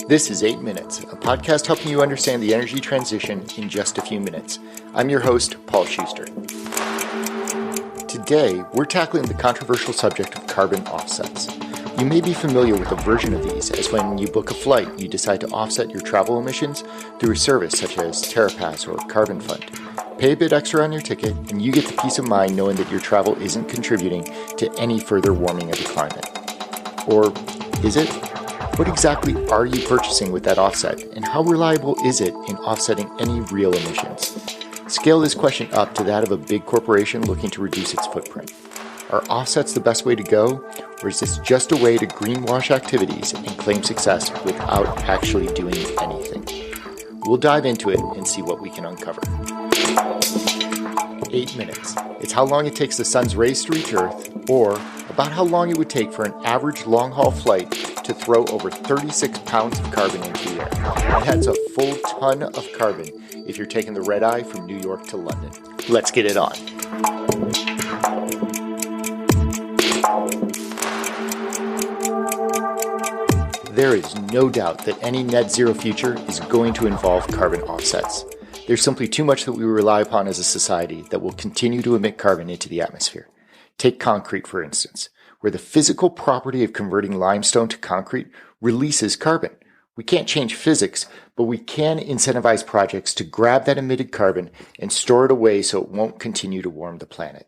This is 8 Minutes, a podcast helping you understand the energy transition in just a few minutes. I'm your host, Paul Schuster. Today, we're tackling the controversial subject of carbon offsets. You may be familiar with a version of these, as when you book a flight, you decide to offset your travel emissions through a service such as TerraPass or Carbon Fund. Pay a bit extra on your ticket, and you get the peace of mind knowing that your travel isn't contributing to any further warming of the climate. Or is it? What exactly are you purchasing with that offset, and how reliable is it in offsetting any real emissions? Scale this question up to that of a big corporation looking to reduce its footprint. Are offsets the best way to go, or is this just a way to greenwash activities and claim success without actually doing anything? We'll dive into it and see what we can uncover. 8 minutes. It's how long it takes the sun's rays to reach Earth, or about how long it would take for an average long-haul flight to throw over 36 pounds of carbon into the air. That's a full ton of carbon if you're taking the red eye from New York to London. Let's get it on. There is no doubt that any net zero future is going to involve carbon offsets. There's simply too much that we rely upon as a society that will continue to emit carbon into the atmosphere. Take concrete, for instance, where the physical property of converting limestone to concrete releases carbon. We can't change physics, but we can incentivize projects to grab that emitted carbon and store it away so it won't continue to warm the planet.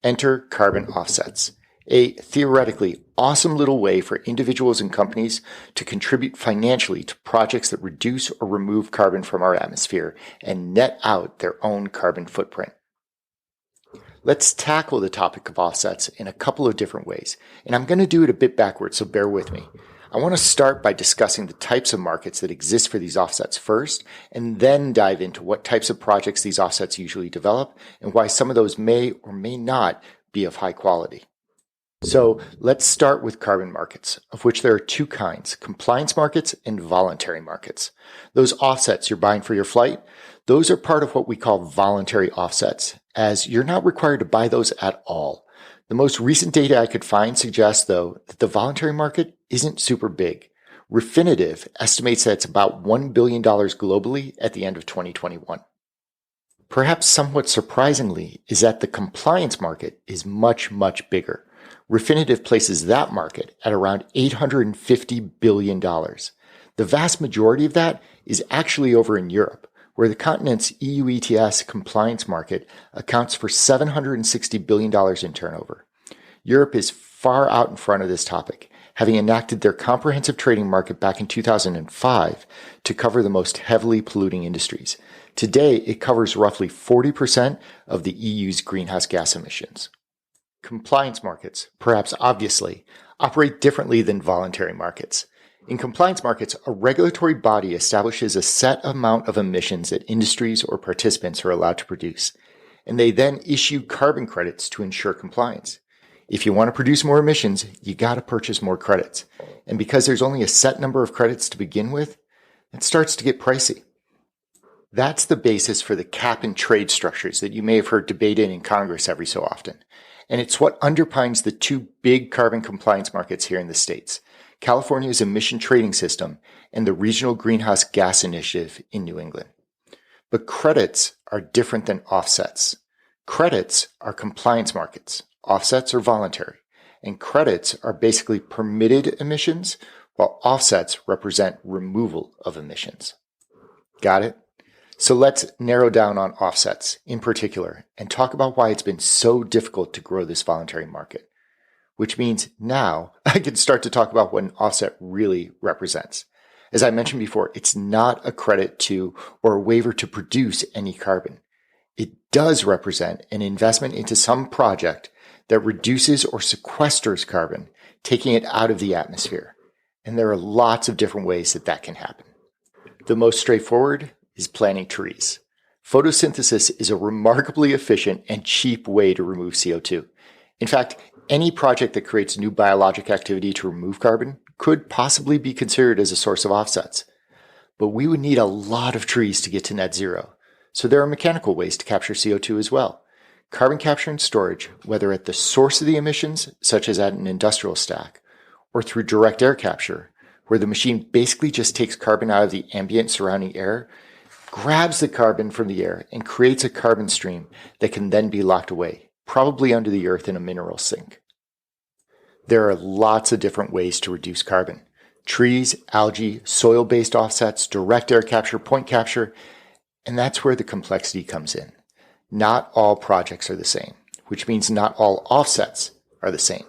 Enter carbon offsets, a theoretically awesome little way for individuals and companies to contribute financially to projects that reduce or remove carbon from our atmosphere and net out their own carbon footprint. Let's tackle the topic of offsets in a couple of different ways, and I'm going to do it a bit backwards, so bear with me. I want to start by discussing the types of markets that exist for these offsets first, and then dive into what types of projects these offsets usually develop, and why some of those may or may not be of high quality. So let's start with carbon markets, of which there are two kinds, compliance markets and voluntary markets. Those offsets you're buying for your flight, those are part of what we call voluntary offsets, as you're not required to buy those at all. The most recent data I could find suggests, though, that the voluntary market isn't super big. Refinitiv estimates that it's about $1 billion globally at the end of 2021. Perhaps somewhat surprisingly is that the compliance market is much, much bigger. Refinitiv places that market at around $850 billion. The vast majority of that is actually over in Europe, where the continent's EU ETS compliance market accounts for $760 billion in turnover. Europe is far out in front of this topic, having enacted their comprehensive trading market back in 2005 to cover the most heavily polluting industries. Today, it covers roughly 40% of the EU's greenhouse gas emissions. Compliance markets, perhaps obviously, operate differently than voluntary markets. In compliance markets, a regulatory body establishes a set amount of emissions that industries or participants are allowed to produce, and they then issue carbon credits to ensure compliance. If you want to produce more emissions, you got to purchase more credits. And because there's only a set number of credits to begin with, it starts to get pricey. That's the basis for the cap and trade structures that you may have heard debated in Congress every so often. And it's what underpins the two big carbon compliance markets here in the States, California's emission trading system and the Regional Greenhouse Gas Initiative in New England. But credits are different than offsets. Credits are compliance markets. Offsets are voluntary. And credits are basically permitted emissions, while offsets represent removal of emissions. Got it? So let's narrow down on offsets in particular and talk about why it's been so difficult to grow this voluntary market. Which means now I can start to talk about what an offset really represents. As I mentioned before, it's not a credit to or a waiver to produce any carbon. It does represent an investment into some project that reduces or sequesters carbon, taking it out of the atmosphere. And there are lots of different ways that that can happen. The most straightforward is planting trees. Photosynthesis is a remarkably efficient and cheap way to remove CO2. In fact, any project that creates new biologic activity to remove carbon could possibly be considered as a source of offsets. But we would need a lot of trees to get to net zero. So there are mechanical ways to capture CO2 as well. Carbon capture and storage, whether at the source of the emissions, such as at an industrial stack, or through direct air capture, where the machine basically just takes carbon out of the ambient surrounding air, grabs the carbon from the air, and creates a carbon stream that can then be locked away, probably under the earth in a mineral sink. There are lots of different ways to reduce carbon. Trees, algae, soil-based offsets, direct air capture, point capture, and that's where the complexity comes in. Not all projects are the same, which means not all offsets are the same.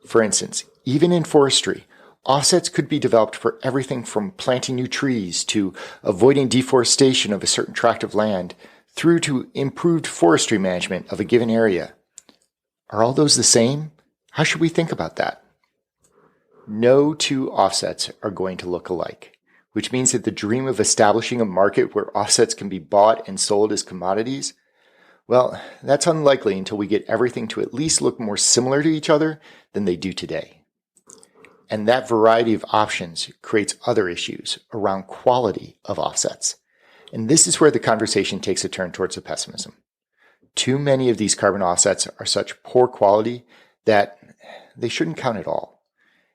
For instance, even in forestry, offsets could be developed for everything from planting new trees to avoiding deforestation of a certain tract of land through to improved forestry management of a given area. Are all those the same? How should we think about that? No two offsets are going to look alike, which means that the dream of establishing a market where offsets can be bought and sold as commodities, well, that's unlikely until we get everything to at least look more similar to each other than they do today. And that variety of options creates other issues around quality of offsets. And this is where the conversation takes a turn towards the pessimism. Too many of these carbon offsets are such poor quality that they shouldn't count at all.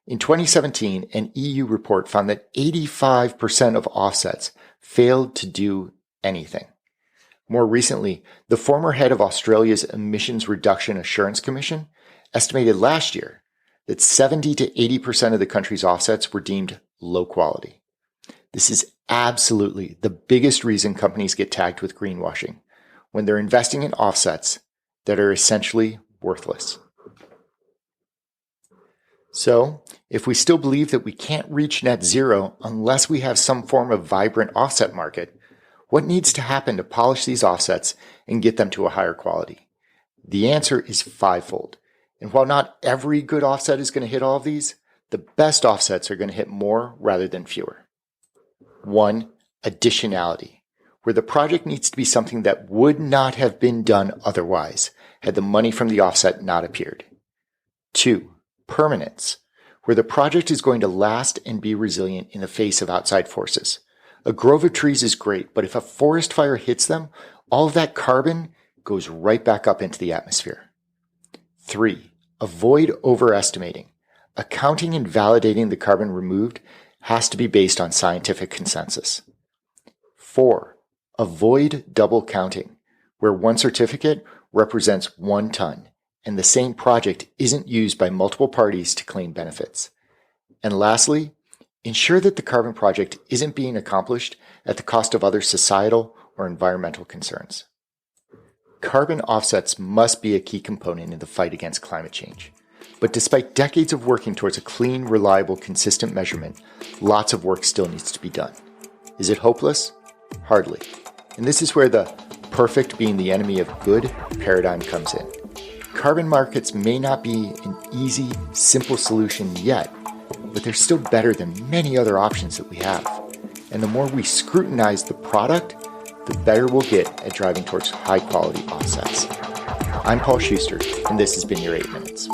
In 2017, an EU report found that 85% of offsets failed to do anything. More recently, the former head of Australia's Emissions Reduction Assurance Commission estimated last year that 70 to 80% of the country's offsets were deemed low quality. This is absolutely the biggest reason companies get tagged with greenwashing, when they're investing in offsets that are essentially worthless. So, if we still believe that we can't reach net zero unless we have some form of vibrant offset market, what needs to happen to polish these offsets and get them to a higher quality? The answer is fivefold. And while not every good offset is going to hit all of these, the best offsets are going to hit more rather than fewer. 1. Additionality, where the project needs to be something that would not have been done otherwise had the money from the offset not appeared. 2. Permanence, where the project is going to last and be resilient in the face of outside forces. A grove of trees is great, but if a forest fire hits them, all of that carbon goes right back up into the atmosphere. 3. Avoid overestimating. Accounting and validating the carbon removed has to be based on scientific consensus. 4. Avoid double counting, where one certificate represents 1 ton, and the same project isn't used by multiple parties to claim benefits. And lastly, ensure that the carbon project isn't being accomplished at the cost of other societal or environmental concerns. Carbon offsets must be a key component in the fight against climate change. But despite decades of working towards a clean, reliable, consistent measurement, lots of work still needs to be done. Is it hopeless? Hardly. And this is where the perfect being the enemy of good paradigm comes in. Carbon markets may not be an easy, simple solution yet, but they're still better than many other options that we have. And the more we scrutinize the product, the better we'll get at driving towards high-quality offsets. I'm Paul Schuster, and this has been your 8 Minutes.